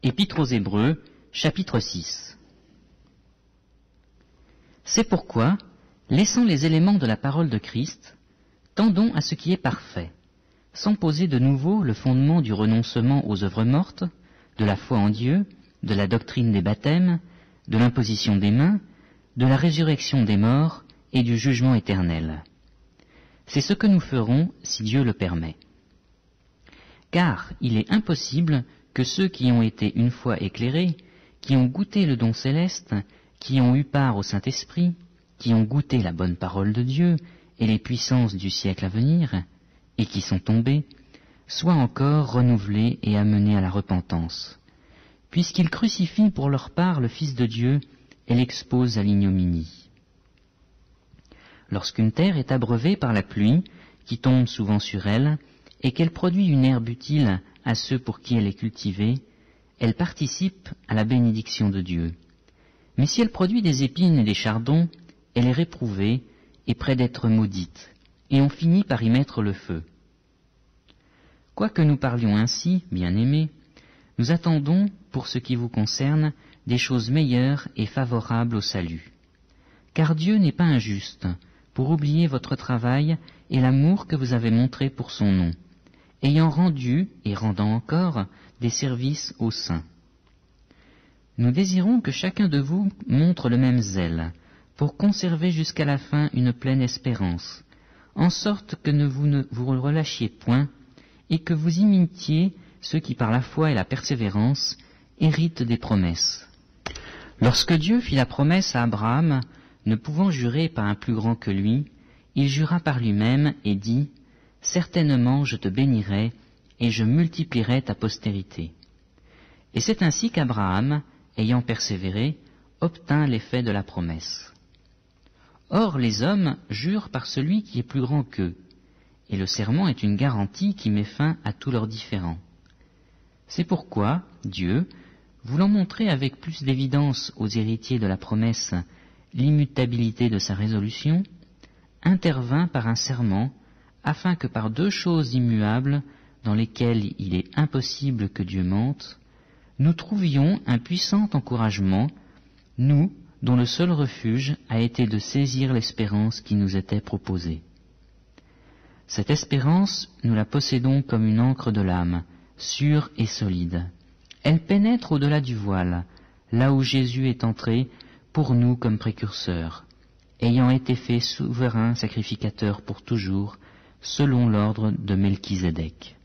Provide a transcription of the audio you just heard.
Épître aux Hébreux, chapitre 6. C'est pourquoi, laissant les éléments de la parole de Christ, tendons à ce qui est parfait, sans poser de nouveau le fondement du renoncement aux œuvres mortes, de la foi en Dieu, de la doctrine des baptêmes, de l'imposition des mains, de la résurrection des morts et du jugement éternel. C'est ce que nous ferons si Dieu le permet. Car il est impossible que ceux qui ont été une fois éclairés, qui ont goûté le don céleste, qui ont eu part au Saint-Esprit, qui ont goûté la bonne parole de Dieu et les puissances du siècle à venir, et qui sont tombés, soient encore renouvelés et amenés à la repentance, puisqu'ils crucifient pour leur part le Fils de Dieu et l'exposent à l'ignominie. Lorsqu'une terre est abreuvée par la pluie, qui tombe souvent sur elle, et qu'elle produit une herbe utile à ceux pour qui elle est cultivée, elle participe à la bénédiction de Dieu. Mais si elle produit des épines et des chardons, elle est réprouvée et près d'être maudite, et on finit par y mettre le feu. Quoique nous parlions ainsi, bien-aimés, nous attendons, pour ce qui vous concerne, des choses meilleures et favorables au salut. Car Dieu n'est pas injuste, pour oublier votre travail et l'amour que vous avez montré pour son nom, ayant rendu, et rendant encore, des services aux saints. Nous désirons que chacun de vous montre le même zèle, pour conserver jusqu'à la fin une pleine espérance, en sorte que ne vous relâchiez point, et que vous imitiez ceux qui par la foi et la persévérance héritent des promesses. Lorsque Dieu fit la promesse à Abraham, ne pouvant jurer par un plus grand que lui, il jura par lui-même et dit « Certainement je te bénirai, et je multiplierai ta postérité. » Et c'est ainsi qu'Abraham, ayant persévéré, obtint l'effet de la promesse. Or les hommes jurent par celui qui est plus grand qu'eux, et le serment est une garantie qui met fin à tous leurs différends. C'est pourquoi Dieu, voulant montrer avec plus d'évidence aux héritiers de la promesse l'immutabilité de sa résolution, intervint par un serment, afin que par deux choses immuables, dans lesquelles il est impossible que Dieu mente, nous trouvions un puissant encouragement, nous, dont le seul refuge a été de saisir l'espérance qui nous était proposée. Cette espérance, nous la possédons comme une ancre de l'âme, sûre et solide. Elle pénètre au-delà du voile, là où Jésus est entré pour nous comme précurseur, ayant été fait souverain sacrificateur pour toujours, selon l'ordre de Melchizedek.